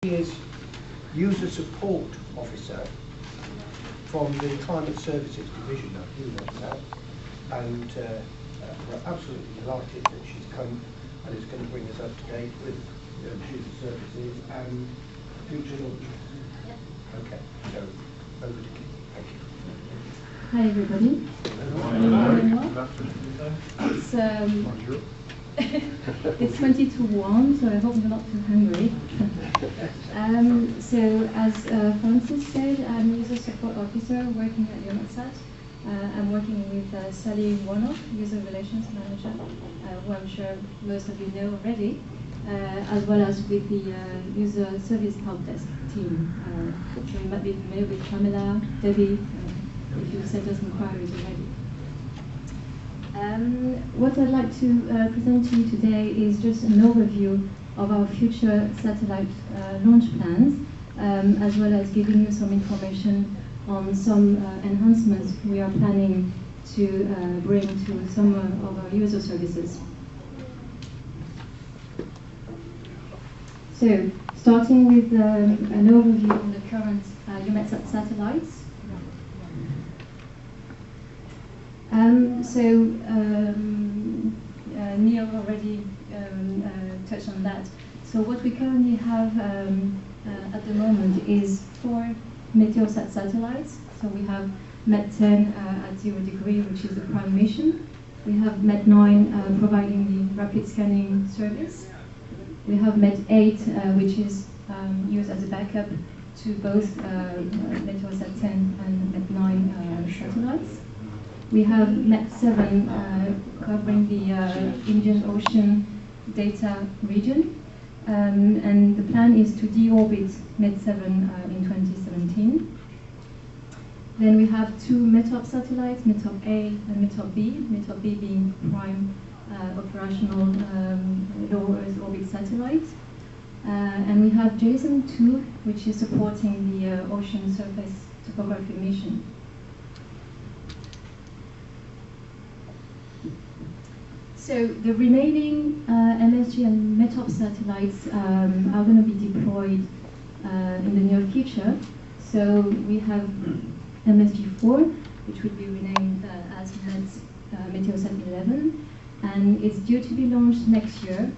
He is User Support Officer from the Climate Services Division of Eumetsat, and we're absolutely delighted that she's come and is going to bring us up to date with user services and future launches. Yeah. Okay, so over to Kim. Thank you. Hi everybody. It's 20 to 1, so I hope you're not too hungry. So as Francis said, I'm User Support Officer working at Eumetsat. I'm working with Sally Warnock, User Relations Manager, who I'm sure most of you know already, as well as with the User Service Helpdesk team. So you might be familiar with Pamela, Debbie, if you've sent us inquiries already. What I'd like to present to you today is just an overview of our future satellite launch plans, as well as giving you some information on some enhancements we are planning to bring to some of our user services. So, starting with an overview of the current Eumetsat satellites. Neil already touched on that. So what we currently have at the moment is 4 Meteosat satellites. So we have MET-10 at 0 degree, which is the prime mission. We have MET-9 providing the rapid scanning service. We have MET-8, which is used as a backup to both Meteosat 10 and MET-9 satellites. We have MET-7 covering the Indian Ocean data region, and the plan is to deorbit MET-7 in 2017. Then we have 2 METOP satellites, METOP A and METOP B, METOP B being prime operational low Earth orbit satellite. And we have JSON-2, which is supporting the ocean surface topography mission. So the remaining MSG and METOP satellites are going to be deployed in the near future. So we have MSG4, which will be renamed as Meteosat 11, and it's due to be launched next year.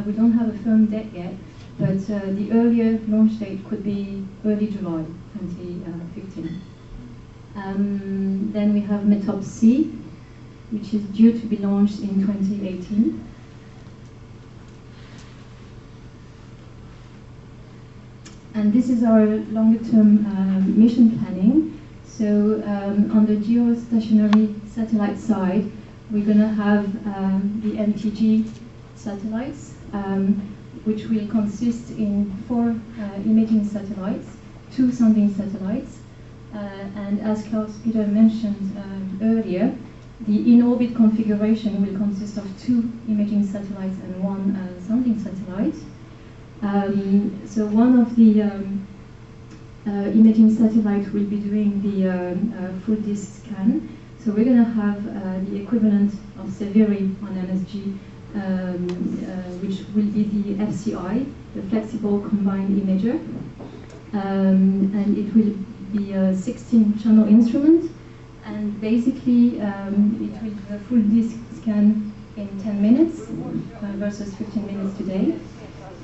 We don't have a firm date yet, but the earlier launch date could be early July 2015. Then we have METOP C, which is due to be launched in 2018. And this is our longer-term mission planning. So on the geostationary satellite side, we're going to have the MTG satellites, which will consist in 4 imaging satellites, 2 sounding satellites, and as Klaus-Peter mentioned earlier, the in-orbit configuration will consist of 2 imaging satellites and 1 sounding satellite. So one of the imaging satellites will be doing the full disk scan. So we're going to have the equivalent of Severi on MSG, which will be the FCI, the Flexible Combined Imager. And it will be a 16-channel instrument. And basically, it will do a full disk scan in 10 minutes versus 15 minutes today.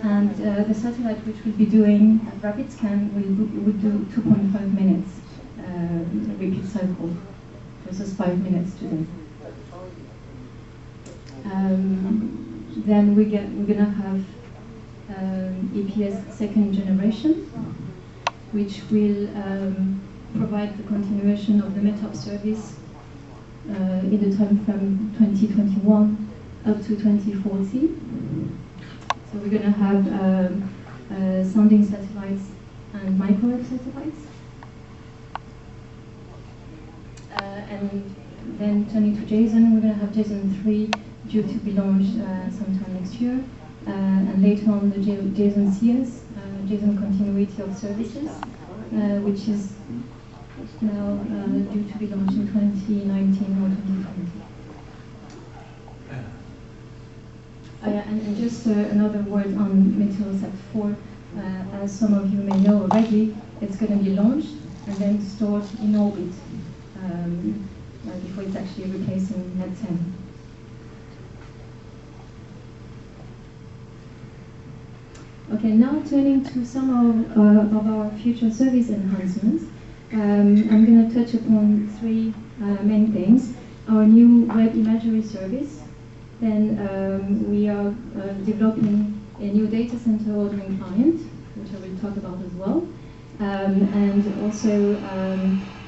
And the satellite which will be doing a rapid scan will do 2.5 minutes repeat cycle versus 5 minutes today. Then we're going to have EPS second generation, which will provide the continuation of the METOP service in the time from 2021 up to 2040. So we're going to have sounding satellites and microwave satellites. And then turning to JSON, we're going to have JSON 3 due to be launched sometime next year. And later on the JSON CS, JSON Continuity of Services, which is now due to be launched in 2019 or 2020. And just another word on Meteosat 4. as some of you may know already, it's going to be launched and then stored in orbit before it's actually replacing Net 10. Okay, now turning to some of our future service enhancements, I'm going to touch upon three main things. Our new web imagery service, then we are developing a new data center ordering client, which I will talk about as well, and also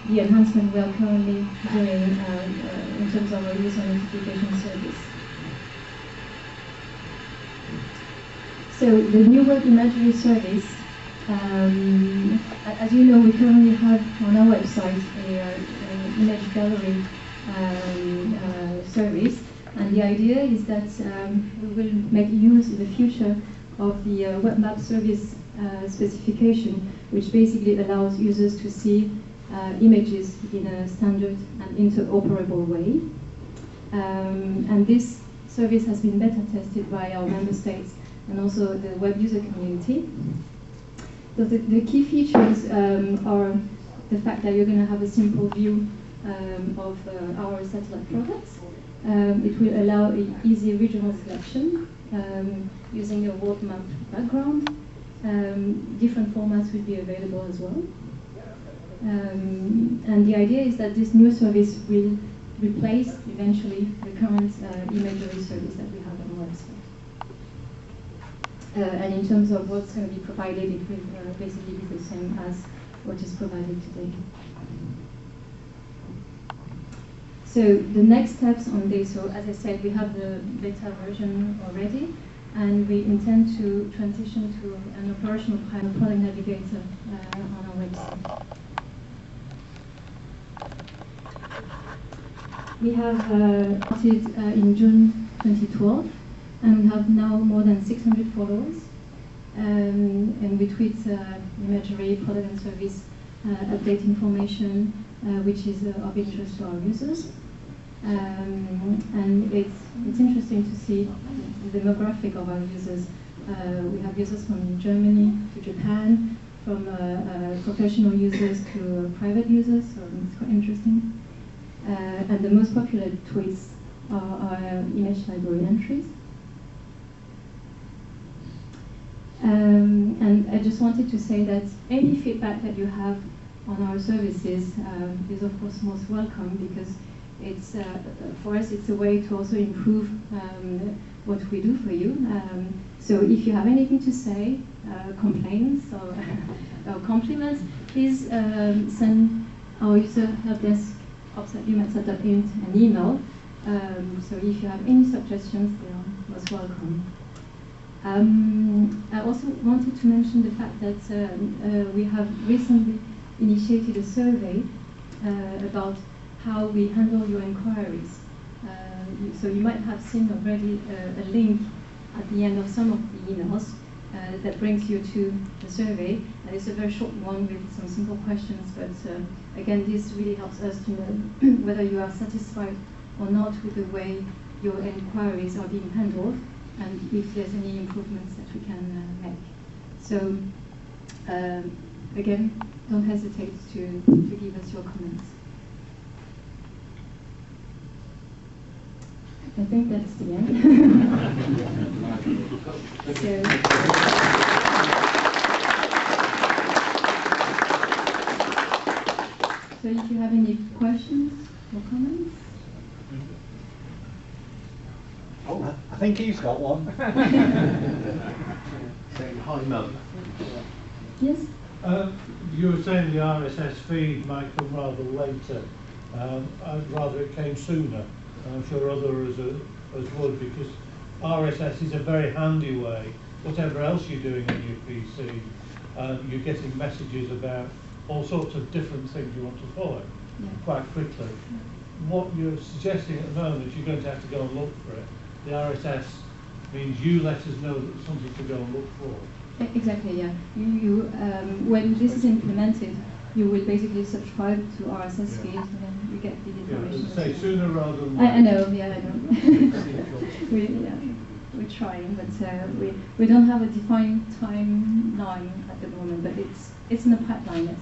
the enhancement we are currently doing in terms of our user notification service. So the new web imagery service, as you know, we currently have on our website an image gallery service, and the idea is that we will make use in the future of the web map service specification, which basically allows users to see images in a standard and interoperable way. And this service has been beta tested by our member states and also the web user community. So the key features are the fact that you're going to have a simple view of our satellite products. It will allow easy regional selection using a world map background. Different formats will be available as well. And the idea is that this new service will replace eventually the current imagery service that we have on our website. And in terms of what's going to be provided, it will basically be the same as what is provided today. So the next steps on this, so as I said, we have the beta version already, and we intend to transition to an operational product navigator on our website. We have started in June 2012, and we have now more than 600 followers, and we tweet imagery, product and service, update information, which is of interest to our users. And it's interesting to see the demographic of our users. We have users from Germany to Japan, from professional users to private users, so it's quite interesting. And the most popular tweets are image library entries. And I just wanted to say that any feedback that you have on our services is of course most welcome, because it's for us it's a way to also improve what we do for you. So if you have anything to say, complaints or compliments, please send our user helpdesk ops@eumetsat.int an email. So if you have any suggestions, they are most welcome. I also wanted to mention the fact that we have recently initiated a survey about how we handle your inquiries. So you might have seen already a link at the end of some of the emails that brings you to the survey. And it's a very short one with some simple questions, but again, this really helps us to know whether you are satisfied or not with the way your inquiries are being handled, and if there's any improvements that we can make. So again, don't hesitate to give us your comments. I think that's the end. So if you have any questions or comments? Oh, I think he's got one. Saying hi, Mum. Yes? You were saying the RSS feed might come rather later. I'd rather it came sooner. I'm sure others as would, because RSS is a very handy way, whatever else you're doing on your PC, you're getting messages about all sorts of different things you want to follow quite quickly. What you're suggesting at the moment, you're going to have to go and look for it. The RSS means you let us know that there's something to go and look for. Exactly, yeah. When this is implemented, you will basically subscribe to RSS feed, and then you get the information. Yeah, say sooner rather than I know, yeah, I know. We're trying, but we don't have a defined timeline at the moment, but it's in the pipeline, let's say.